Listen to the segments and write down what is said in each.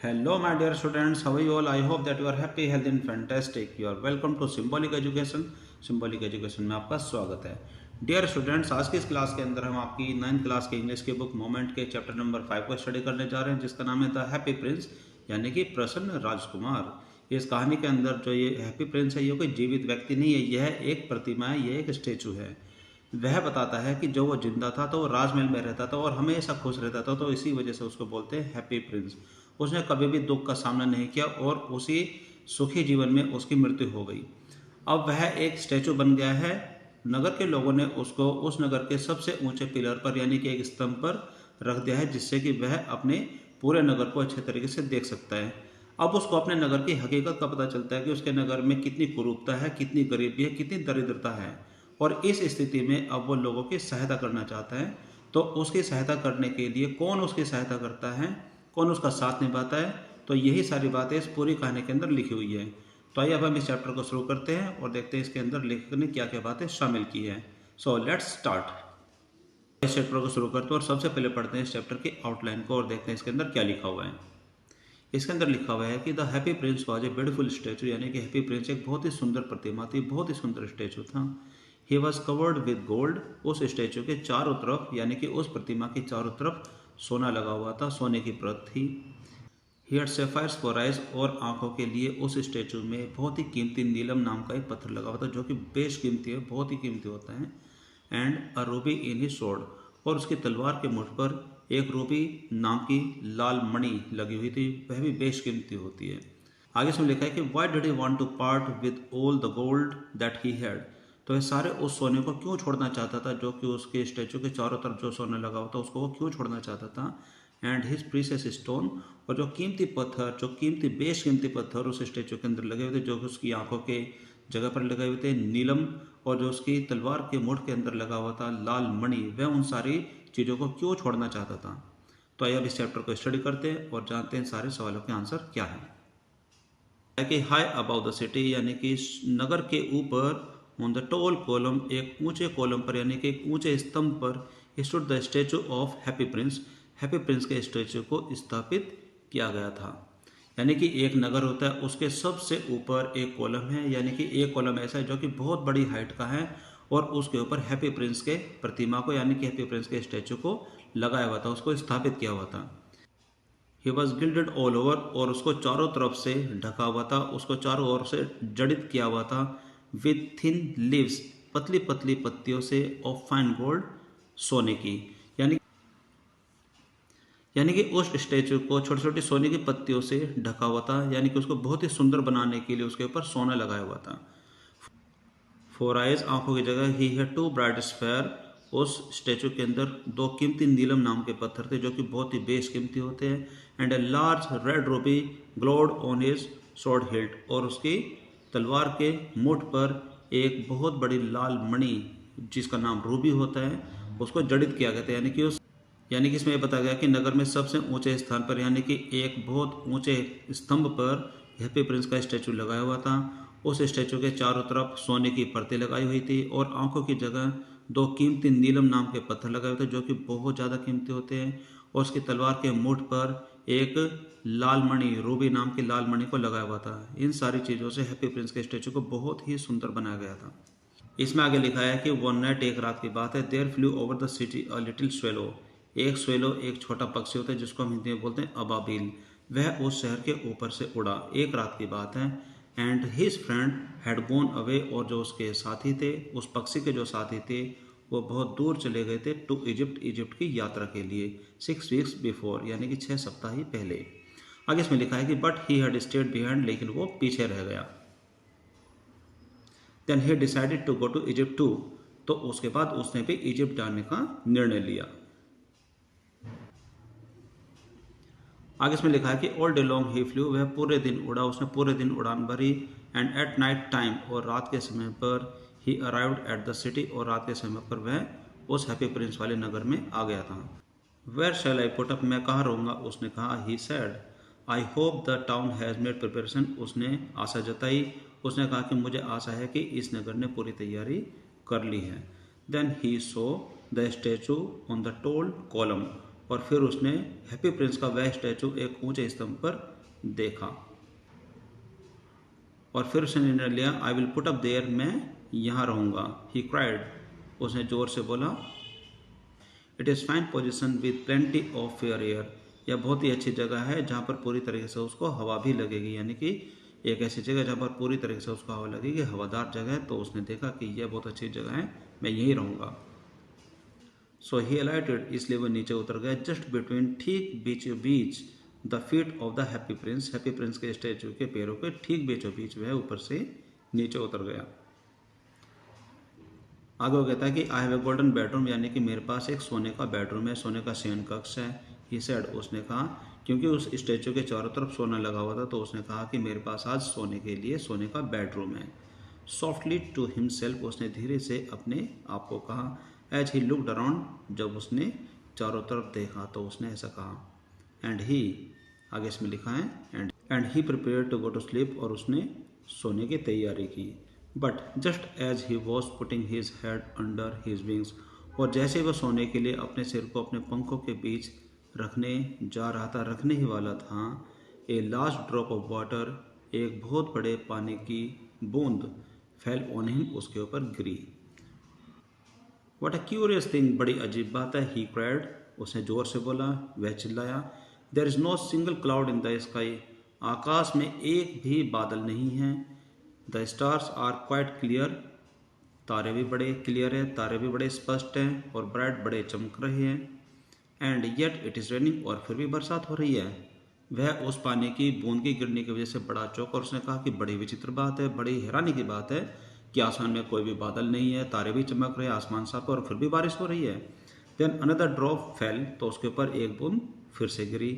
Hello, my dear students. How are you all? I hope that you are happy, healthy, and fantastic. You are welcome to Symbolic Education. Symbolic Education में आपका स्वागत है. Dear students, आज की इस class के अंदर हम आपकी 9th क्लास के इंग्लिश की बुक मोमेंट के चैप्टर नंबर 5 को स्टडी करने जा रहे हैं, जिसका नाम है द हैप्पी प्रिंस, यानी कि प्रसन्न राजकुमार. इस कहानी के अंदर जो ये हैप्पी प्रिंस है, ये कोई जीवित व्यक्ति नहीं है, यह एक प्रतिमा है, यह एक स्टेचू है. वह बताता है कि जो वो जिंदा था तो वो राजमहल में रहता था और हमेशा खुश रहता था, तो इसी वजह से उसको बोलते हैं हैप्पी प्रिंस. उसने कभी भी दुख का सामना नहीं किया और उसी सुखी जीवन में उसकी मृत्यु हो गई. अब वह एक स्टैचू बन गया है. नगर के लोगों ने उसको उस नगर के सबसे ऊंचे पिलर पर यानी कि एक स्तंभ पर रख दिया है, जिससे कि वह अपने पूरे नगर को अच्छे तरीके से देख सकता है. अब उसको अपने नगर की हकीकत का पता चलता है कि उसके नगर में कितनी कुरूपता है, कितनी गरीबी है, कितनी दरिद्रता है. और इस स्थिति में अब वो लोगों की सहायता करना चाहता है. तो उसकी सहायता करने के लिए कौन उसकी सहायता करता है, कौन उसका साथ निभाता है, तो यही सारी बातें इस पूरी कहानी के अंदर लिखी हुई है. तो आइए अब हम इस चैप्टर को शुरू करते हैं और देखते हैं इसके अंदर लेखक ने क्या क्या बातें शामिल की हैं. So let's start. इस चैप्टर को शुरू करते हैं और सबसे पहले पढ़ते हैं इस चैप्टर की आउटलाइन को और देखते हैं इसके अंदर क्या लिखा हुआ है. इसके अंदर लिखा हुआ है कि the happy Prince was a beautiful statue, यानी कि हैप्पी प्रिंस एक बहुत ही सुंदर प्रतिमा थी, बहुत ही सुंदर स्टैचू था. He was covered with gold. उस स्टैचू के चारों तरफ यानी कि उस प्रतिमा की चारों तरफ सोना लगा हुआ था, सोने की परत थी. He had sapphires for eyes. और आंखों के लिए उस स्टैचू में बहुत ही कीमती नीलम नाम का एक पत्थर लगा हुआ था, जो कि बेश कीमती है, बहुत ही कीमती होता है. And a Ruby in his sword. और उसकी तलवार के मुठ पर एक रूबी नाम की लाल मणि लगी हुई थी, वह भी बेश कीमती होती है. आगे इसमें लिखा है कि why did he want to part with all the gold that he had. तो ये सारे उस सोने को क्यों छोड़ना चाहता था, जो कि उसके स्टैचू के चारों तरफ जो सोना लगा हुआ था उसको वो क्यों छोड़ना चाहता था. And his precious stone. और जो कीमती पत्थर, जो कीमती बेश कीमती पत्थर उस स्टैचू के अंदर लगे हुए थे, जो कि उसकी आंखों के जगह पर लगे हुए थे नीलम, और जो उसकी तलवार के मुठ के अंदर लगा हुआ था लाल मणि, वह उन सारी चीज़ों को क्यों छोड़ना चाहता था. तो आइए अब इस चैप्टर को स्टडी करते हैं और जानते हैं सारे सवालों के आंसर क्या है. कि हाई अबाउ द सिटी, यानी कि नगर के ऊपर, ऑन द टॉल कॉलम, एक ऊंचे कॉलम पर यानी कि एक ऊंचे स्तंभ पर, stood the statue of happy prince. Happy prince के स्टैचू को स्थापित किया गया था. यानी कि एक नगर होता है, उसके सबसे ऊपर एक कॉलम है, यानी कि एक कॉलम ऐसा है जो कि बहुत बड़ी हाइट का है, और उसके ऊपर हैप्पी प्रिंस के प्रतिमा को यानी कि हैप्पी प्रिंस के स्टैचू को लगाया हुआ था, उसको स्थापित किया हुआ था. He was gilded all over. और उसको चारों तरफ से ढका हुआ था, उसको चारों ओर से जड़ित किया हुआ था. With thin leaves. पतली पतली पत्तियों से. Of fine gold. सोने की. यानी कि उस स्टैचू को छोटी छोटी सोने की पत्तियों से ढका हुआ था, यानी कि उसको बहुत ही सुंदर बनाने के लिए उसके ऊपर सोना लगाया हुआ था. For eyes. आंखों की जगह. He had two bright spheres. उस स्टैचू के अंदर दो कीमती नीलम नाम के पत्थर थे, जो कि बहुत ही बेश कीमती होते हैं. And a large red Ruby glowed on his sword hilt. और उसकी तलवार के मुठ पर एक बहुत बड़ी लाल मणि, जिसका नाम रूबी होता है, उसको जड़ित किया गया था. यानी कि इसमें यह बताया गया कि नगर में सबसे ऊंचे स्थान पर यानी कि एक बहुत ऊंचे स्तंभ पर हैप्पी प्रिंस का स्टैचू लगाया हुआ था. उस स्टैचू के चारों तरफ सोने की परतें लगाई हुई थी, और आंखों की जगह दो कीमती नीलम नाम के पत्थर लगाए हुए थे, जो कि बहुत ज़्यादा कीमती होते हैं. और उसकी तलवार के मुठ पर एक लाल मणि, रूबी नाम की लाल मणि को लगाया हुआ था. इन सारी चीज़ों से हैप्पी प्रिंस के स्टैचू को बहुत ही सुंदर बनाया गया था. इसमें आगे लिखा है कि वन नाइट, एक रात की बात है. There flew over the city a little swallow. एक स्वेलो एक छोटा पक्षी होता है, जिसको हम हिंदी में बोलते हैं अबाबिल. वह उस शहर के ऊपर से उड़ा. एक रात की बात है. And his friend had gone away. और जो उसके साथी थे, उस पक्षी के जो साथी थे, वो बहुत दूर चले गए थे टू इजिप्ट, इजिप्ट की यात्रा के लिए. 6 वीक्स बिफोर, यानी कि 6 सप्ताह ही पहले. आगे इसमें लिखा है कि but he had stayed behind. लेकिन वो पीछे रह गया. Then he decided to go to Egypt too. तो उसके बाद उसने भी इजिप्ट जाने का निर्णय लिया. आगे इसमें लिखा है कि ऑल डे लॉन्ग ही फ्लू. वह पूरे दिन उड़ा, उसने पूरे दिन उड़ान भरी. And at night time. और रात के समय पर ही अराइव्ड एट द सिटी. और रात के समय पर वह उस हैप्पी प्रिंस वाले नगर में आ गया था. Where shall I put up. मैं कहाँ रहूँगा, उसने कहा. He said. I hope the town has made preparation. उसने आशा जताई. उसने कहा कि मुझे आशा है कि इस नगर ने पूरी तैयारी कर ली है. Then he saw the statue on the tall column. और फिर उसने हैप्पी प्रिंस का वह स्टैचू एक ऊंचे स्तंभ पर देखा और फिर उसने निर्णय लिया, I will put up there, मैं यहाँ रहूँगा। ही क्राइड, उसने जोर से बोला, it is fine position with plenty of fair air, यह बहुत ही अच्छी जगह है जहाँ पर पूरी तरीके से उसको हवा भी लगेगी, यानी कि एक ऐसी जगह जहाँ पर पूरी तरीके से उसको हवा लगेगी, हवादार जगह है। तो उसने देखा कि यह बहुत अच्छी जगह है, मैं यहीं रहूँगा। सो ही अलाइटेड, इसलिए वो नीचे उतर गया, जस्ट बिटवीन, ठीक बीचों बीच, the feet of the happy prince, happy prince के स्टैचू के पैरों के ठीक बीचों बीच वह ऊपर से नीचे उतर गया। आगे वो कहता है कि I have a golden bedroom, यानी कि मेरे पास एक सोने का बेडरूम है, सोने का शयन कक्ष है। ही सेड, उसने कहा, क्योंकि उस स्टैचू के चारों तरफ सोना लगा हुआ था तो उसने कहा कि मेरे पास आज सोने के लिए सोने का बेडरूम है। सॉफ्टली टू हिमसेल्फ, उसने धीरे से अपने आप को कहा। एज ही लुकड अराउंड, जब उसने चारों तरफ देखा तो उसने ऐसा कहा। एंड ही, आगे इसमें लिखा है and he prepare to go to sleep, और उसने सोने की तैयारी की। But just as he was putting his head under his wings, और जैसे वह सोने के लिए अपने सिर को अपने पंखों के बीच रखने जा रहा था, रखने ही वाला था, ए लास्ट ड्रॉप ऑफ वाटर, एक बहुत बड़े पानी की बूंद, फेल ऑन हिम, उसके ऊपर गिरी। व्हाट अ क्यूरियस थिंग, बड़ी अजीब बात है। ही क्राइड, उसने जोर से बोला, वह चिल्लाया। There is no single cloud in the sky, आकाश में एक भी बादल नहीं है। The stars are quite clear, तारे भी बड़े क्लियर है, तारे भी बड़े स्पष्ट हैं, और ब्राइट, बड़े चमक रहे हैं। And yet it is raining, और फिर भी बरसात हो रही है। वह उस पानी की बूंद की गिरने की वजह से बड़ा चौंका, और उसने कहा कि बड़ी विचित्र बात है, बड़ी हैरानी की बात है कि आसमान में कोई भी बादल नहीं है, तारे भी चमक रहे हैं, आसमान साफ है, और फिर भी बारिश हो रही है। देन अनदर ड्रॉप फेल, तो उसके ऊपर एक बूंद फिर से गिरी।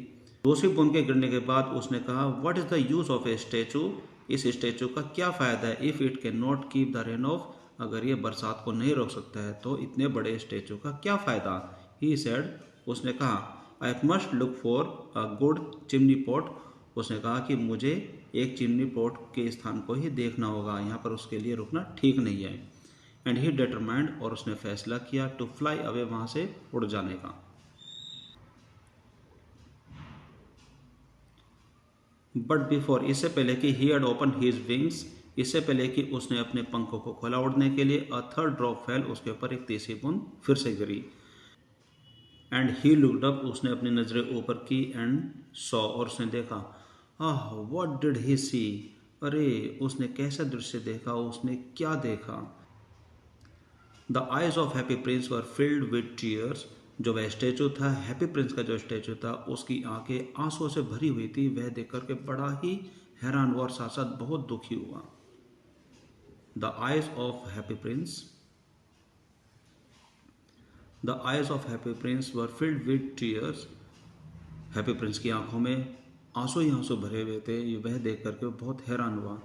दूसरी बूंद के गिरने के बाद उसने कहा, what is the use of A statue, इस स्टैचू का क्या फ़ायदा है। If it can not keep the rain of, अगर ये बरसात को नहीं रोक सकता है तो इतने बड़े स्टैचू का क्या फ़ायदा। ही सेड, उसने कहा, I must look for a good chimney pot, उसने कहा कि मुझे एक चिमनी पॉट के स्थान को ही देखना होगा, यहाँ पर उसके लिए रुकना ठीक नहीं है। एंड ही डिटरमाइंड, और उसने फैसला किया, टू फ्लाई अवे, वहाँ से उड़ जाने का। बट बिफोर, इससे पहले कि he had open his wings, इससे पहले कि उसने अपने पंखों को खोला उड़ने के लिए, अ थर्ड ड्रॉप फेल, उसके ऊपर एक तीसरी बूंद फिर से गिरी। एंड ही लुकड अप, उसने अपनी नज़रें ऊपर की, एंड सॉ, और उसने देखा। आह, व्हाट डिड ही सी, अरे उसने कैसा दृश्य देखा, उसने क्या देखा। The eyes of happy Prince were filled with tears, जो वह स्टैचू था, हैप्पी प्रिंस का जो स्टैचू था, उसकी आंखें आंसुओं से भरी हुई थी। वह देख करके बड़ा ही हैरान हुआ और साथ साथ बहुत दुखी हुआ। The eyes of happy Prince, the eyes of happy Prince were filled with tears, happy prince की आंखों में आंसू ही आंसू भरे हुए थे। ये वह देख करके बहुत हैरान हुआ।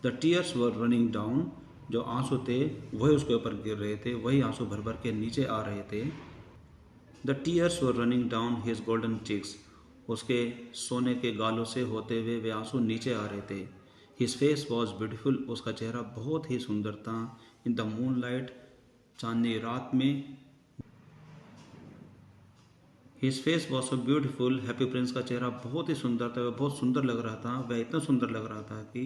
The tears were running down, जो आंसू थे वही उसके ऊपर गिर रहे थे, वही आंसू भर भर के नीचे आ रहे थे। The tears were running down his golden cheeks, उसके सोने के गालों से होते हुए वे आंसू नीचे आ रहे थे। हिज फेस वॉज ब्यूटिफुल, उसका चेहरा बहुत ही सुंदर था। इन द मून लाइट, चांदनी रात में। His face was so beautiful, happy Prince का चेहरा बहुत ही सुंदर था, वह बहुत सुंदर लग रहा था। वह इतना सुंदर लग रहा था कि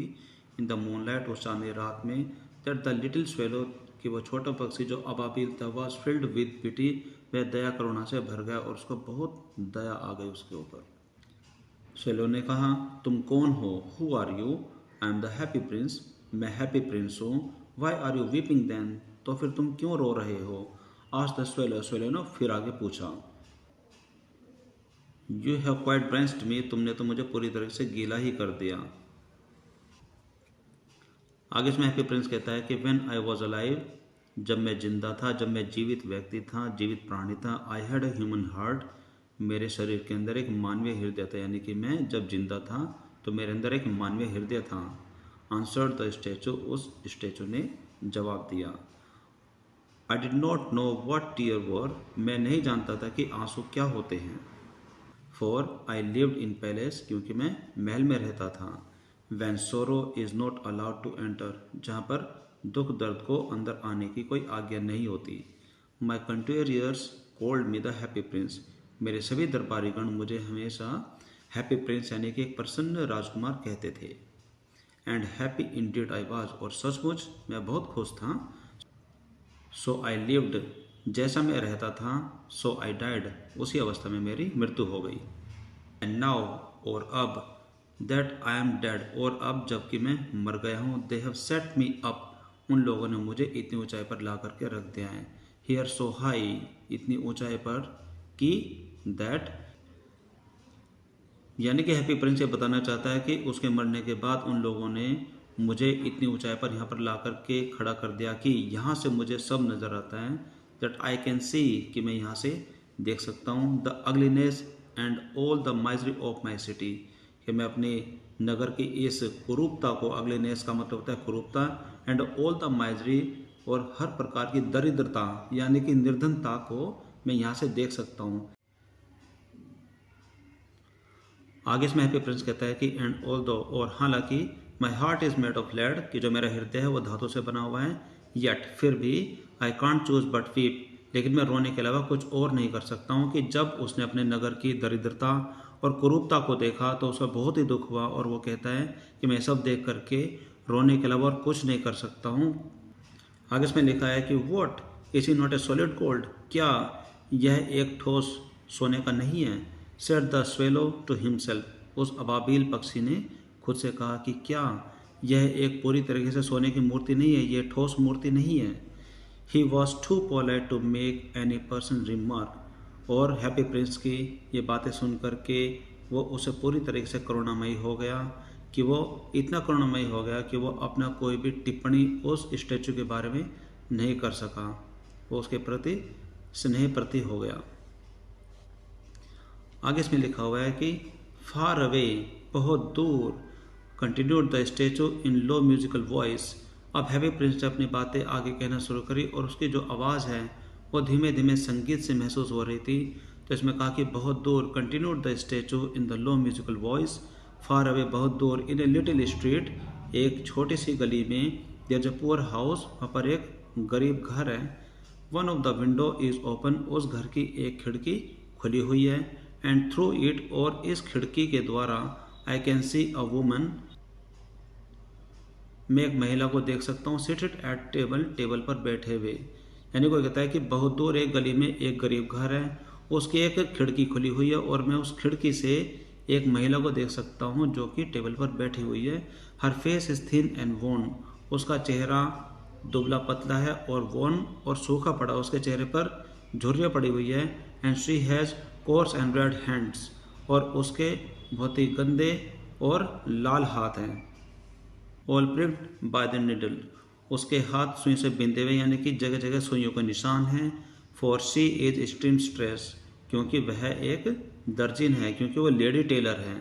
इन द मून लाइट, उस चांदनी रात में, दैट द लिटिल स्वेलो, कि वह छोटा पक्षी जो अबाबिल था, वॉज फिल्ड विद पिटी, वह दया करुणा से भर गया और उसको बहुत दया आ गई उसके ऊपर। स्वेलो ने कहा, तुम कौन हो, who are you. I am the happy prince, मैं हैप्पी प्रिंस हूँ। Why are you weeping then, तो फिर तुम क्यों रो रहे हो। आज द स्वेलो, स्वेलो ने फिर आगे पूछा। यू हैव क्वाइट ड्रेंच्ड मी, तुमने तो मुझे पूरी तरह से गीला ही कर दिया। आगे इसमें हैप्पी प्रिंस कहता है कि व्हेन आई वॉज अलाइव, जब मैं जिंदा था, जब मैं जीवित व्यक्ति था, जीवित प्राणी था, I had a human heart, मेरे शरीर के अंदर एक मानवीय हृदय था, यानी कि मैं जब जिंदा था तो मेरे अंदर एक मानवीय हृदय था। आंसर्ड द स्टैचू, उस स्टैचू ने जवाब दिया। I did not know what tear were, मैं नहीं जानता था कि आंसू क्या होते हैं। For I lived in palace, क्योंकि मैं महल में रहता था। When sorrow is not allowed to enter, जहाँ पर दुख दर्द को अंदर आने की कोई आज्ञा नहीं होती। My courtiers called me the happy prince, मेरे सभी दरबारीगण मुझे हमेशा हैप्पी प्रिंस यानी कि एक प्रसन्न राजकुमार कहते थे। And happy Indeed I was, और सचमुच मैं बहुत खुश था। सो आई लिव्ड, जैसा मैं रहता था। सो आई डाइड, उसी अवस्था में मेरी मृत्यु हो गई। एंड नाउ, और अब, दैट आई एम डेड, और अब जबकि मैं मर गया हूँ, they have set me up, उन लोगों ने मुझे इतनी ऊंचाई पर ला करके रख दिया है। हियर सो हाई, इतनी ऊंचाई पर कि दैट, यानी कि हैप्पी प्रिंस ये बताना चाहता है कि उसके मरने के बाद उन लोगों ने मुझे इतनी ऊंचाई पर यहाँ पर ला करके खड़ा कर दिया कि यहाँ से मुझे सब नज़र आता है। दैट आई कैन सी, कि मैं यहाँ से देख सकता हूँ। The ugliness and all the misery of my city, कि मैं अपने नगर की इस कुरूपता को, अगलीनेस का मतलब होता है कुरूपता, एंड ऑल द माइजरी, और हर प्रकार की दरिद्रता यानी कि निर्धनता को मैं यहाँ से देख सकता हूँ। आगे इसमें हैप्पी प्रिंस कहता है कि एंड ऑल दो, और हालांकि my heart is made of lead, कि जो मेरा हृदय है वो धातु से बना हुआ है। येट, फिर भी, I can't choose but weep, लेकिन मैं रोने के अलावा कुछ और नहीं कर सकता हूँ। कि जब उसने अपने नगर की दरिद्रता और कुरूपता को देखा तो उसका बहुत ही दुख हुआ, और वो कहता है कि मैं सब देख करके रोने के अलावा और कुछ नहीं कर सकता हूँ। आगे इसमें लिखा है कि what is he not a solid gold, क्या यह एक ठोस सोने का नहीं है। Said the swallow to himself, उस अबाबील पक्षी ने खुद से कहा कि क्या यह एक पूरी तरीके से सोने की मूर्ति नहीं है, यह ठोस मूर्ति नहीं है। He was too polite to make any person remark, और हैप्पी प्रिंस की ये बातें सुन करके वो उसे पूरी तरीके से करुणामयी हो गया, कि वो इतना करुणामयी हो गया कि वो अपना कोई भी टिप्पणी उस स्टैचू के बारे में नहीं कर सका। वो उसके प्रति स्नेह प्रति हो गया। आगे इसमें लिखा हुआ है कि फार अवे, बहुत दूर, continued the statue in low musical voice. अब हैप्पी प्रिंस ने अपनी बातें आगे कहना शुरू करी, और उसकी जो आवाज़ है वो धीमे धीमे संगीत से महसूस हो रही थी। तो इसमें कहा कि बहुत दूर, continued the statue in the low musical voice. Far away, बहुत दूर, इन ए लिटिल स्ट्रीट, एक छोटी सी गली में, there is a poor house, वहाँ पर एक गरीब घर है। One of the window is open, उस घर की एक खिड़की खुली हुई है। एंड थ्रू इट, और इस खिड़की के द्वारा, I can see a woman, मैं एक महिला को देख सकता हूँ। सिटेड एट टेबल, टेबल पर बैठे हुए। यानी कोई कहता है कि बहुत दूर एक गली में एक गरीब घर है, उसकी एक खिड़की खुली हुई है, और मैं उस खिड़की से एक महिला को देख सकता हूँ जो कि टेबल पर बैठी हुई है। हर फेस इज थिन एंड वोन, उसका चेहरा दुबला पतला है और वोन, और सूखा पड़ा, उसके चेहरे पर झुर्रियाँ पड़ी हुई है। And she has course and red hands, और उसके बहुत ही गंदे और लाल हाथ हैं। ऑल प्रिक्ड बाय द निडल, उसके हाथ सुई से बिंदे हुए, यानी कि जगह जगह सुइयों का निशान है। For she is stream stress, क्योंकि वह एक दर्जिन है, क्योंकि वह लेडी टेलर है।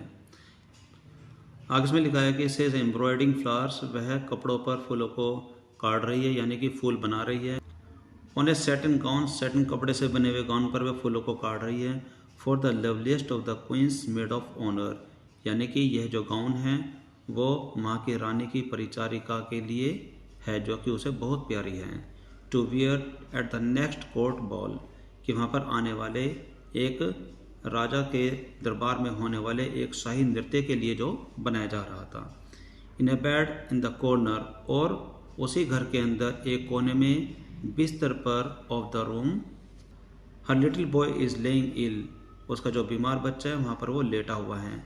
आगे में लिखा है कि सेज एम्ब्रॉयडिंग फ्लावर्स, वह कपड़ों पर फूलों को काट रही है, यानी कि फूल बना रही है। ऑन ए सेटन गाउन, सेटन कपड़े से बने हुए गाउन पर वह फूलों को काट रही है। For the loveliest of the queen's maid of honour, यानी कि यह जो गाउन है वो माँ की रानी की परिचारिका के लिए है, जो कि उसे बहुत प्यारी है। To wear at the next court ball, कि वहाँ पर आने वाले एक राजा के दरबार में होने वाले एक शाही नृत्य के लिए जो बनाया जा रहा था। इन ए बेड इन द कॉर्नर, और उसी घर के अंदर एक कोने में बिस्तर पर of the room, her little boy is lying ill, उसका जो बीमार बच्चा है वहाँ पर वो लेटा हुआ है।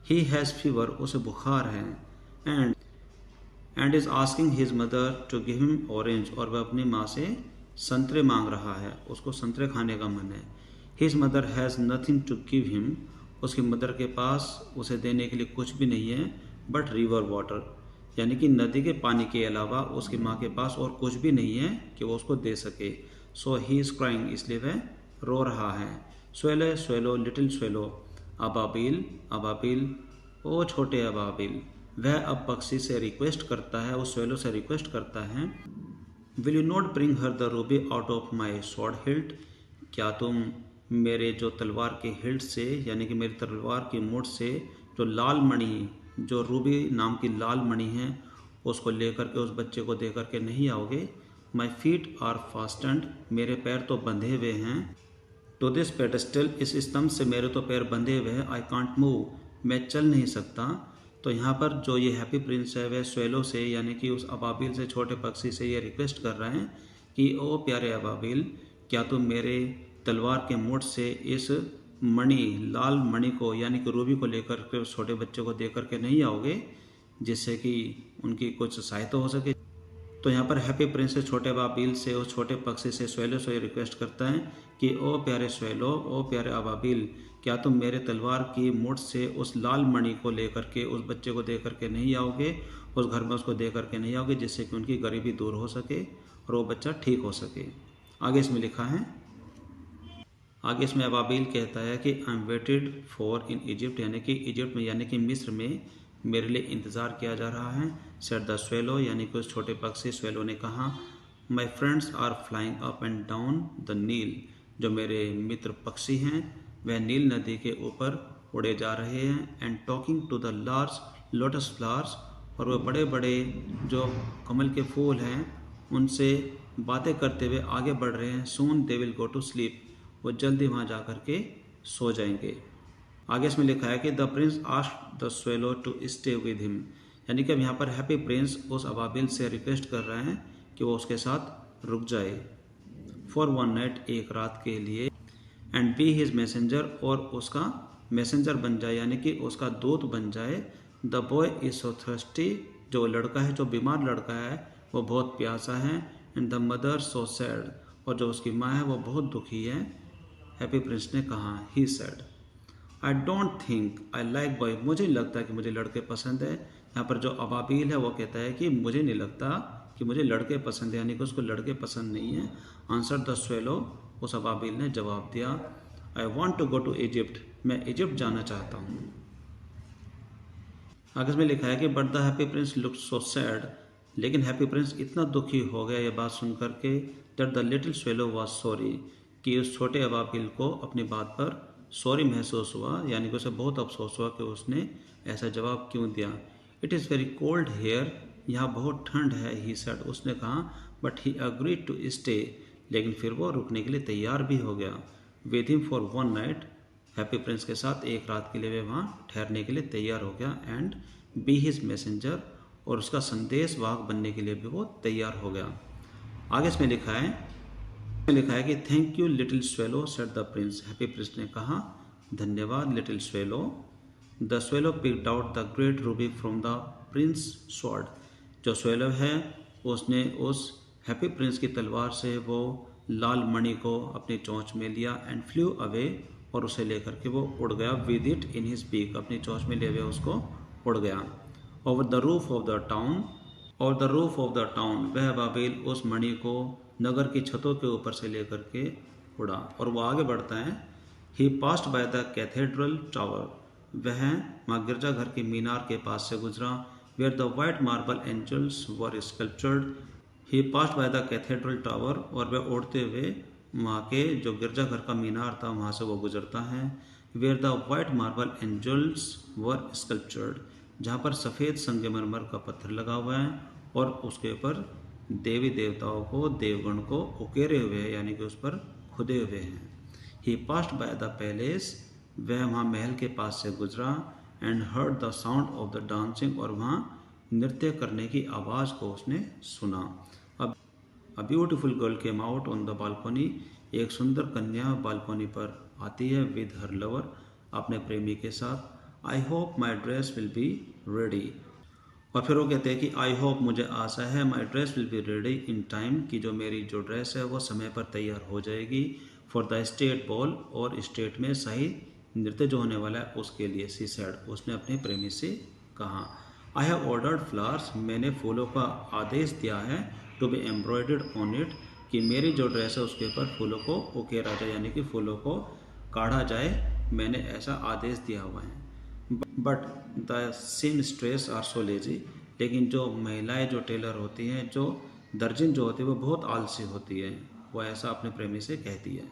ही हैज़ फीवर, उसे बुखार है। And is asking his mother to give him orange, और वह अपनी माँ से संतरे मांग रहा है, उसको संतरे खाने का मन है। His mother has nothing to give him, उसकी मदर के पास उसे देने के लिए कुछ भी नहीं है, बट रिवर वाटर, यानी कि नदी के पानी के अलावा उसकी माँ के पास और कुछ भी नहीं है कि वो उसको दे सके। सो ही इज़ क्राइंग, इसलिए वह रो रहा है। स्वेलो स्वेलो लिटिल स्वेलो, अबाबिल अबाबिल, ओ छोटे अबाबिल। वह अब पक्षी से रिक्वेस्ट करता है, उस स्वेलो से रिक्वेस्ट करता है, will you not bring her the Ruby out of my sword hilt, क्या तुम मेरे जो तलवार के हिल्ट से, यानी कि मेरी तलवार की मुठ से जो लाल मणि, जो रूबी नाम की लाल मणि है, उसको लेकर के उस बच्चे को दे करके नहीं आओगे। माई फीट आर फास्टेंड, मेरे पैर तो बंधे हुए हैं। टू दिस पेडेस्टल, इस स्तंभ से मेरे तो पैर बंधे हुए हैं, आई कांट मूव, मैं चल नहीं सकता। तो यहाँ पर जो ये हैप्पी प्रिंस है वह स्वेलो से यानी कि उस अबाबिल से, छोटे पक्षी से ये रिक्वेस्ट कर रहे हैं कि ओ प्यारे अबाबिल, क्या तुम मेरे तलवार के मुठ से इस मणि, लाल मणि को यानी कि रूबी को लेकर के उस छोटे बच्चे को दे करके नहीं आओगे, जिससे कि उनकी कुछ सहायता हो सके। तो यहाँ पर हैप्पी प्रिंस छोटे अबाबिल से, उस छोटे पक्षी से, स्वेलो से रिक्वेस्ट करता है कि ओ प्यारे स्वेलो, ओ प्यारे अबाबिल, क्या तुम मेरे तलवार की मुठ से उस लाल मणि को लेकर के उस बच्चे को दे करके नहीं आओगे, उस घर में उसको दे करके नहीं आओगे, जिससे कि उनकी गरीबी दूर हो सके और वो बच्चा ठीक हो सके। आगे इसमें लिखा है, आगे इसमें अबाबिल कहता है कि I am waited for in Egypt, यानी कि इजिप्ट में यानी कि मिस्र में मेरे लिए इंतज़ार किया जा रहा है। सेड द स्वेलो, यानी कि उस छोटे पक्षी स्वेलो ने कहा, my friends are flying up and down the Nile, जो मेरे मित्र पक्षी हैं वह नील नदी के ऊपर उड़े जा रहे हैं। And talking to the large lotus flowers, और वह बड़े बड़े जो कमल के फूल हैं उनसे बातें करते हुए आगे बढ़ रहे हैं। Soon they will go to sleep, वो जल्दी वहाँ जा कर के सो जाएंगे। आगे इसमें लिखा है कि the prince asked the swallow to stay with him, यानी कि अब यहाँ पर हैप्पी प्रिंस उस अबाबिल से रिक्वेस्ट कर रहे हैं कि वो उसके साथ रुक जाए फॉर वन नाइट, एक रात के लिए। एंड बी हिज मैसेंजर, और उसका मैसेंजर बन जाए यानी कि उसका दूत बन जाए। The boy is so thirsty, जो लड़का है, जो बीमार लड़का है वो बहुत प्यासा है। And the mother so sad, और जो उसकी माँ है वो बहुत दुखी है। हैप्पी प्रिंस ने कहा, he said I don't think I like boy, मुझे नहीं लगता कि मुझे लड़के पसंद है। यहाँ पर जो अबाबिल है वो कहता है कि मुझे नहीं लगता कि मुझे लड़के पसंद है, यानी कि उसको लड़के पसंद नहीं है। आंसर द स्वेलो, उस अबाबिल ने जवाब दिया, I want to go to Egypt, मैं इजिप्ट जाना चाहता हूँ। आगे में लिखा है कि but the happy prince looked so sad, लेकिन हैप्पी प्रिंस इतना दुखी हो गया ये बात सुन करके, that the little swallow was sorry, कि उस छोटे अबाबिल को अपनी बात पर सॉरी महसूस हुआ, यानी कि उसे बहुत अफसोस हुआ कि उसने ऐसा जवाब क्यों दिया। It is very cold here, यहाँ बहुत ठंड है, ही सेड, उसने कहा। But he agreed to stay, लेकिन फिर वो रुकने के लिए तैयार भी हो गया। With him for one night, happy prince के साथ एक रात के लिए वे वहाँ ठहरने के लिए तैयार हो गया। एंड बी हिज मैसेंजर, और उसका संदेश वाहक बनने के लिए भी वो तैयार हो गया। आगे इसमें लिखा है कि thank you little swallow, said the Prince, happy prince ने कहा, धन्यवाद little swallow. The swallow picked out the great Ruby from the Prince sword, जो स्वेलो है उसने उस हैप्पी प्रिंस की तलवार से वो लाल मणि को अपनी चोंच में लिया। एंड फ्लू अवे, और उसे लेकर के वो उड़ गया। With it in his beak, अपनी चोंच में ले हुए उसको उड़ गया। Over the roof of the town, और the roof of the town, वह अबाबिल उस मणि को नगर की छतों के ऊपर से लेकर के उड़ा। और वो आगे बढ़ता है, he passed by the cathedral tower, वह वहाँ गिरजाघर के मीनार के पास से गुजरा। Where the white marble angels were sculptured, he passed by the cathedral tower, और वह उड़ते हुए वहाँ के जो गिरजाघर का मीनार था वहाँ से वो गुजरता है। Where the white marble angels were sculptured, जहाँ पर सफ़ेद संगमरमर का पत्थर लगा हुआ है और उसके ऊपर देवी देवताओं को, देवगण को उकेरे हुए हैं, यानी कि उस पर खुदे हुए हैं। ही पास्ड बाय द पैलेस, वह वहाँ महल के पास से गुजरा। And heard the sound of the dancing, और वहाँ नृत्य करने की आवाज़ को उसने सुना। अब a beautiful girl came out on the balcony, एक सुंदर कन्या बालकनी पर आती है। विद हर लवर, अपने प्रेमी के साथ। I hope my dress will be ready, और फिर वो कहते हैं कि आई होप, मुझे आशा है, my dress will be ready in time, कि जो मेरी जो ड्रेस है वो समय पर तैयार हो जाएगी। फॉर द स्टेट बॉल, और स्टेट में शाही नृत्य जो होने वाला है उसके लिए। सी सेड, उसने अपने प्रेमी से कहा। आई हैव ऑर्डर्ड फ्लावर्स, मैंने फूलों का आदेश दिया है। To be embroidered on it, कि मेरी जो ड्रेस है उसके ऊपर फूलों को उकेरा जाए, यानी कि फूलों को काढ़ा जाए, मैंने ऐसा आदेश दिया हुआ है। But the seamstress are so lazy, लेकिन जो महिलाएं जो टेलर होती हैं, जो दर्जन जो होती है, वो बहुत आलसी होती है, वो ऐसा अपने प्रेमी से कहती है।